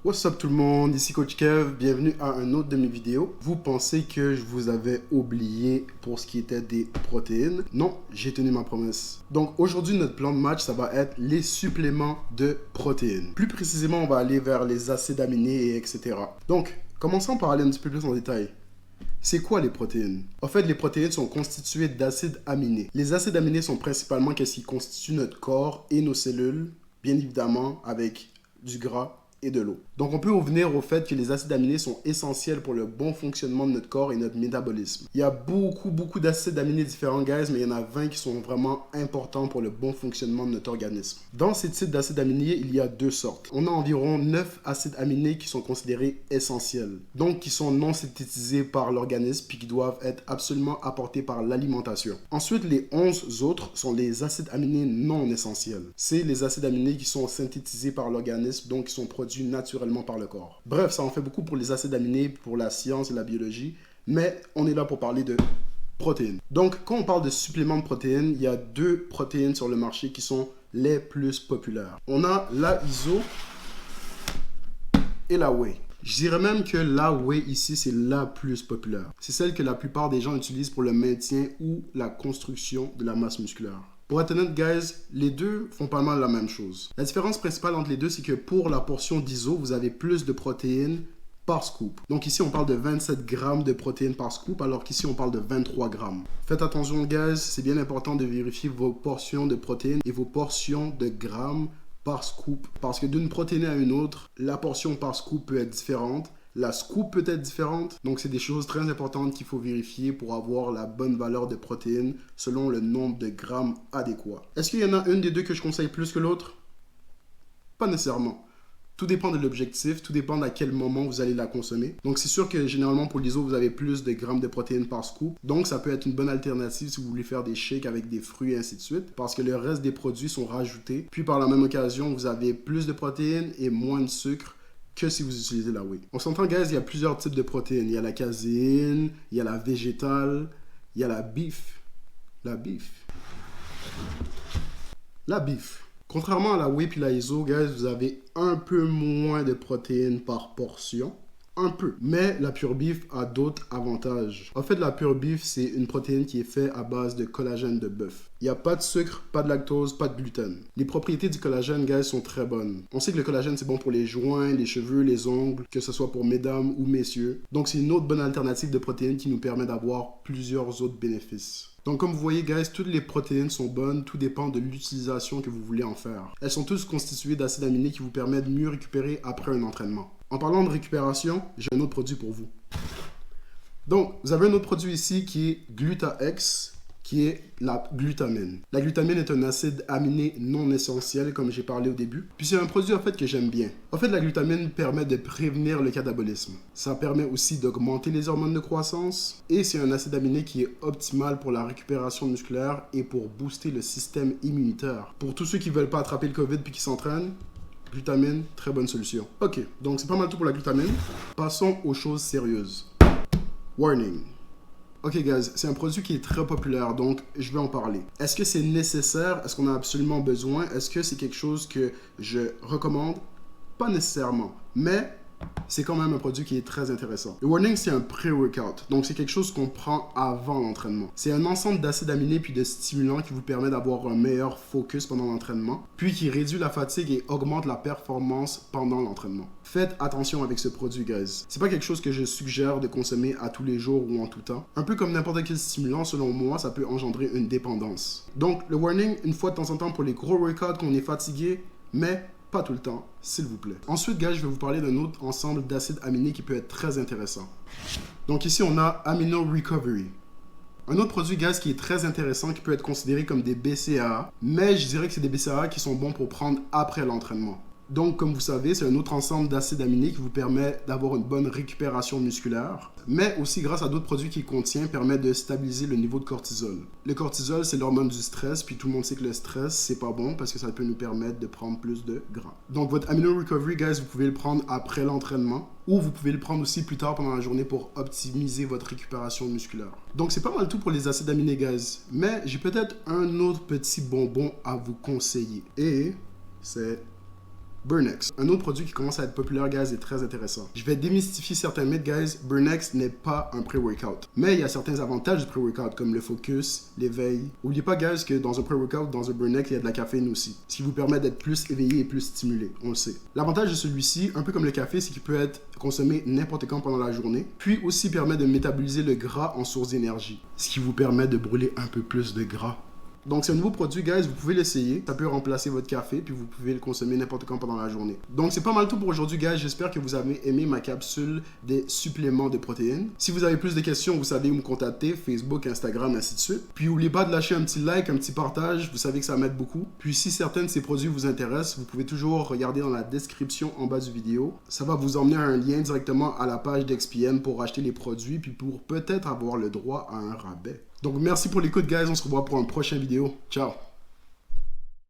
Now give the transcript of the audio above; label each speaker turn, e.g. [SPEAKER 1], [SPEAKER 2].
[SPEAKER 1] What's up tout le monde, ici Coach Kev, bienvenue à un autre de mes vidéos. Vous pensez que je vous avais oublié pour ce qui était des protéines? Non, j'ai tenu ma promesse. Donc aujourd'hui notre plan de match, ça va être les suppléments de protéines. Plus précisément, on va aller vers les acides aminés et etc. Donc, commençons par aller un petit peu plus en détail. C'est quoi les protéines? En fait, les protéines sont constituées d'acides aminés. Les acides aminés sont principalement ce qui constitue notre corps et nos cellules, bien évidemment avec du gras et de l'eau. Donc on peut revenir au fait que les acides aminés sont essentiels pour le bon fonctionnement de notre corps et notre métabolisme. Il y a beaucoup d'acides aminés différents, guys, mais il y en a 20 qui sont vraiment importants pour le bon fonctionnement de notre organisme. Dans ces types d'acides aminés, il y a deux sortes. On a environ 9 acides aminés qui sont considérés essentiels, donc qui sont non synthétisés par l'organisme puis qui doivent être absolument apportés par l'alimentation. Ensuite, les 11 autres sont les acides aminés non essentiels. C'est les acides aminés qui sont synthétisés par l'organisme, donc qui sont produits naturellement par le corps. Bref, ça en fait beaucoup pour les acides aminés, pour la science et la biologie, mais on est là pour parler de protéines. Donc, quand on parle de suppléments de protéines, il y a deux protéines sur le marché qui sont les plus populaires. On a la ISO et la whey. Je dirais même que la whey ici, c'est la plus populaire. C'est celle que la plupart des gens utilisent pour le maintien ou la construction de la masse musculaire. Pour être honnête, guys, les deux font pas mal la même chose. La différence principale entre les deux, c'est que pour la portion d'ISO, vous avez plus de protéines par scoop. Donc ici, on parle de 27 grammes de protéines par scoop, alors qu'ici, on parle de 23 grammes. Faites attention, guys, c'est bien important de vérifier vos portions de protéines et vos portions de grammes par scoop. Parce que d'une protéine à une autre, la portion par scoop peut être différente. La scoop peut être différente, donc c'est des choses très importantes qu'il faut vérifier pour avoir la bonne valeur de protéines selon le nombre de grammes adéquat. Est-ce qu'il y en a une des deux que je conseille plus que l'autre? Pas nécessairement. Tout dépend de l'objectif, tout dépend à quel moment vous allez la consommer. Donc c'est sûr que généralement pour l'ISO, vous avez plus de grammes de protéines par scoop. Donc ça peut être une bonne alternative si vous voulez faire des shakes avec des fruits et ainsi de suite. Parce que le reste des produits sont rajoutés. Puis par la même occasion, vous avez plus de protéines et moins de sucre que si vous utilisez la whey. On s'entend, guys, il y a plusieurs types de protéines. Il y a la caséine, il y a la végétale, il y a la beef. La beef. La beef. Contrairement à la whey puis la ISO, guys, vous avez un peu moins de protéines par portion. Un peu. Mais la pure beef a d'autres avantages. En fait, la pure beef, c'est une protéine qui est faite à base de collagène de bœuf. Il n'y a pas de sucre, pas de lactose, pas de gluten. Les propriétés du collagène, guys, sont très bonnes. On sait que le collagène, c'est bon pour les joints, les cheveux, les ongles, que ce soit pour mesdames ou messieurs. Donc, c'est une autre bonne alternative de protéines qui nous permet d'avoir plusieurs autres bénéfices. Donc comme vous voyez, guys, toutes les protéines sont bonnes, tout dépend de l'utilisation que vous voulez en faire. Elles sont toutes constituées d'acides aminés qui vous permettent de mieux récupérer après un entraînement. En parlant de récupération, j'ai un autre produit pour vous. Donc, vous avez un autre produit ici qui est GlutaX, qui est la glutamine. La glutamine est un acide aminé non essentiel, comme j'ai parlé au début. Puis c'est un produit en fait que j'aime bien. En fait, la glutamine permet de prévenir le catabolisme. Ça permet aussi d'augmenter les hormones de croissance. Et c'est un acide aminé qui est optimal pour la récupération musculaire et pour booster le système immunitaire. Pour tous ceux qui ne veulent pas attraper le COVID puis qui s'entraînent, glutamine, très bonne solution. Ok, donc c'est pas mal tout pour la glutamine. Passons aux choses sérieuses. Warning. Ok guys, c'est un produit qui est très populaire, donc je vais en parler. Est-ce que c'est nécessaire? Est-ce qu'on a absolument besoin? Est-ce que c'est quelque chose que je recommande? Pas nécessairement, mais c'est quand même un produit qui est très intéressant. Le Warning, c'est un pré-workout, donc c'est quelque chose qu'on prend avant l'entraînement. C'est un ensemble d'acides aminés puis de stimulants qui vous permet d'avoir un meilleur focus pendant l'entraînement, puis qui réduit la fatigue et augmente la performance pendant l'entraînement. Faites attention avec ce produit, guys. C'est pas quelque chose que je suggère de consommer à tous les jours ou en tout temps. Un peu comme n'importe quel stimulant, selon moi, ça peut engendrer une dépendance. Donc, le Warning, une fois de temps en temps pour les gros workouts quand on est fatigué, mais pas tout le temps, s'il vous plaît. Ensuite, guys, je vais vous parler d'un autre ensemble d'acides aminés qui peut être très intéressant. Donc ici, on a Amino Recovery. Un autre produit, guys, qui est très intéressant, qui peut être considéré comme des BCAA, mais je dirais que c'est des BCAA qui sont bons pour prendre après l'entraînement. Donc, comme vous savez, c'est un autre ensemble d'acides aminés qui vous permet d'avoir une bonne récupération musculaire, mais aussi grâce à d'autres produits qu'il contient, permet de stabiliser le niveau de cortisol. Le cortisol, c'est l'hormone du stress, puis tout le monde sait que le stress, c'est pas bon parce que ça peut nous permettre de prendre plus de gras. Donc, votre Amino Recovery, guys, vous pouvez le prendre après l'entraînement, ou vous pouvez le prendre aussi plus tard pendant la journée pour optimiser votre récupération musculaire. Donc, c'est pas mal tout pour les acides aminés, guys, mais j'ai peut-être un autre petit bonbon à vous conseiller, et c'est Burnex, un autre produit qui commence à être populaire, guys, et très intéressant. Je vais démystifier certains mythes, guys. Burnex n'est pas un pré-workout. Mais il y a certains avantages du pré-workout, comme le focus, l'éveil. N'oubliez pas, guys, que dans un pré-workout, dans un Burnex, il y a de la caféine aussi. Ce qui vous permet d'être plus éveillé et plus stimulé, on le sait. L'avantage de celui-ci, un peu comme le café, c'est qu'il peut être consommé n'importe quand pendant la journée. Puis aussi permet de métaboliser le gras en source d'énergie. Ce qui vous permet de brûler un peu plus de gras. Donc c'est un nouveau produit, guys, vous pouvez l'essayer. Ça peut remplacer votre café, puis vous pouvez le consommer n'importe quand pendant la journée. Donc c'est pas mal tout pour aujourd'hui, guys. J'espère que vous avez aimé ma capsule des suppléments de protéines. Si vous avez plus de questions, vous savez où me contacter, Facebook, Instagram, ainsi de suite. Puis n'oubliez pas de lâcher un petit like, un petit partage, vous savez que ça m'aide beaucoup. Puis si certains de ces produits vous intéressent, vous pouvez toujours regarder dans la description en bas du vidéo. Ça va vous emmener à un lien directement à la page d'XPN pour acheter les produits, puis pour peut-être avoir le droit à un rabais. Donc merci pour l'écoute, guys, on se revoit pour une prochaine vidéo. Ciao!